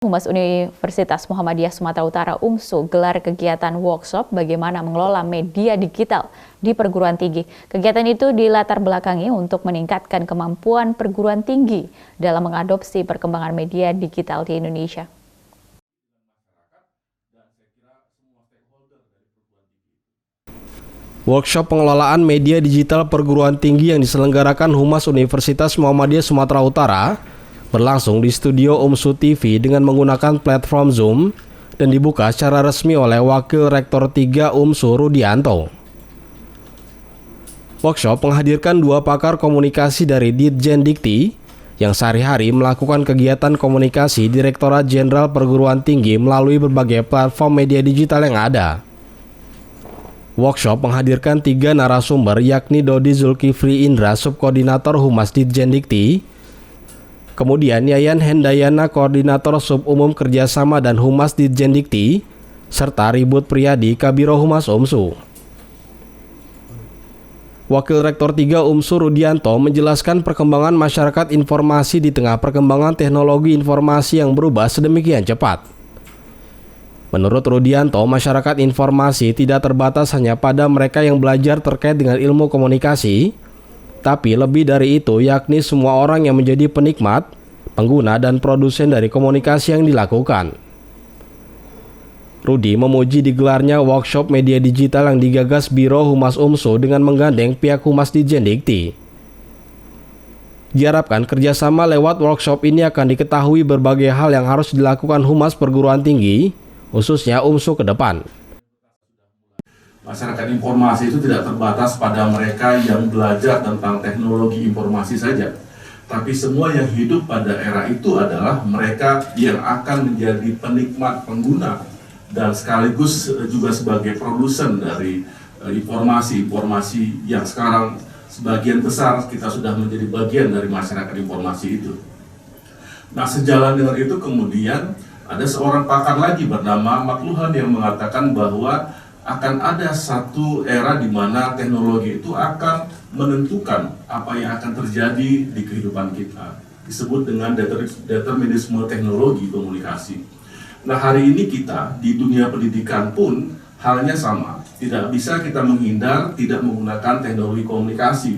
Humas Universitas Muhammadiyah Sumatera Utara UMSU gelar kegiatan workshop bagaimana mengelola media digital di perguruan tinggi. Kegiatan itu dilatar belakangi untuk meningkatkan kemampuan perguruan tinggi dalam mengadopsi perkembangan media digital di Indonesia. Workshop pengelolaan media digital perguruan tinggi yang diselenggarakan Humas Universitas Muhammadiyah Sumatera Utara berlangsung di studio UMSU TV dengan menggunakan platform Zoom dan dibuka secara resmi oleh Wakil Rektor 3 UMSU Rudianto. Workshop menghadirkan dua pakar komunikasi dari Ditjen Dikti yang sehari-hari melakukan kegiatan komunikasi Direktorat Jenderal Perguruan Tinggi melalui berbagai platform media digital yang ada. Workshop menghadirkan 3 narasumber yakni Dodi Zulkifli Indra, Subkoordinator Humas Ditjen Dikti, kemudian Yayan Hendayana, Koordinator Subumum Kerjasama dan Humas Ditjen Dikti, serta Ribut Priyadi, Kabiro Humas UMSU. Wakil Rektor 3 UMSU Rudianto menjelaskan perkembangan masyarakat informasi di tengah perkembangan teknologi informasi yang berubah sedemikian cepat. Menurut Rudianto, masyarakat informasi tidak terbatas hanya pada mereka yang belajar terkait dengan ilmu komunikasi, tapi lebih dari itu yakni semua orang yang menjadi penikmat, pengguna, dan produsen dari komunikasi yang dilakukan. Rudi memuji digelarnya workshop media digital yang digagas Biro Humas UMSU dengan menggandeng pihak Humas Ditjen Dikti. Diharapkan kerjasama lewat workshop ini akan diketahui berbagai hal yang harus dilakukan Humas Perguruan Tinggi, khususnya UMSU ke depan. Masyarakat informasi itu tidak terbatas pada mereka yang belajar tentang teknologi informasi saja, tapi semua yang hidup pada era itu adalah mereka yang akan menjadi penikmat, pengguna, dan sekaligus juga sebagai produsen dari informasi-informasi yang sekarang sebagian besar kita sudah menjadi bagian dari masyarakat informasi itu. Nah, sejalan dengan itu kemudian ada seorang pakar lagi bernama Makluhan yang mengatakan bahwa akan ada satu era di mana teknologi itu akan menentukan apa yang akan terjadi di kehidupan kita. Disebut dengan determinisme teknologi komunikasi. Nah, hari ini kita di dunia pendidikan pun halnya sama. Tidak bisa kita menghindar tidak menggunakan teknologi komunikasi.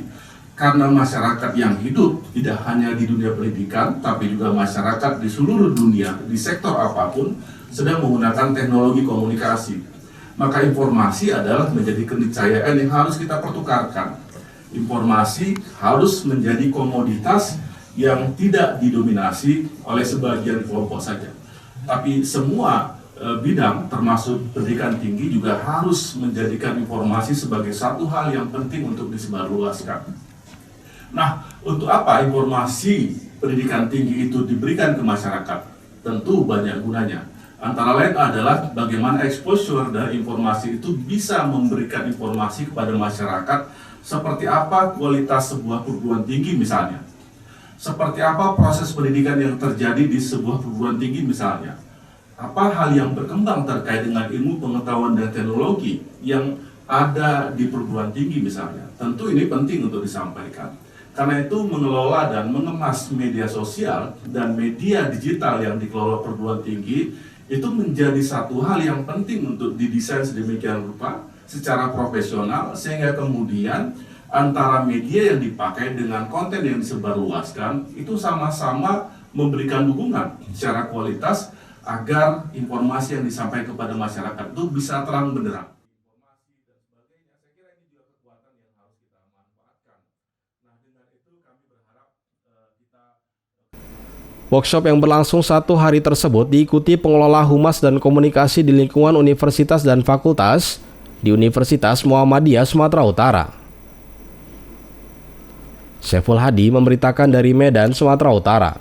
Karena masyarakat yang hidup tidak hanya di dunia pendidikan, tapi juga masyarakat di seluruh dunia, di sektor apapun, sedang menggunakan teknologi komunikasi. Maka informasi adalah menjadi keniscayaan yang harus kita pertukarkan. Informasi harus menjadi komoditas yang tidak didominasi oleh sebagian kelompok saja. Tapi semua bidang termasuk pendidikan tinggi juga harus menjadikan informasi sebagai satu hal yang penting untuk disebarluaskan. Nah, untuk apa informasi pendidikan tinggi itu diberikan ke masyarakat? Tentu banyak gunanya. Antara lain adalah bagaimana exposure dari informasi itu bisa memberikan informasi kepada masyarakat seperti apa kualitas sebuah perguruan tinggi misalnya. Seperti apa proses pendidikan yang terjadi di sebuah perguruan tinggi misalnya. Apa hal yang berkembang terkait dengan ilmu pengetahuan dan teknologi yang ada di perguruan tinggi misalnya. Tentu ini penting untuk disampaikan. Karena itu mengelola dan mengemas media sosial dan media digital yang dikelola perguruan tinggi itu menjadi satu hal yang penting untuk didesain sedemikian rupa secara profesional sehingga kemudian antara media yang dipakai dengan konten yang disebarluaskan itu sama-sama memberikan dukungan secara kualitas agar informasi yang disampaikan kepada masyarakat itu bisa terang benderang. Workshop yang berlangsung 1 hari tersebut diikuti pengelola humas dan komunikasi di lingkungan universitas dan fakultas di Universitas Muhammadiyah Sumatera Utara. Saiful Hadi memberitakan dari Medan, Sumatera Utara.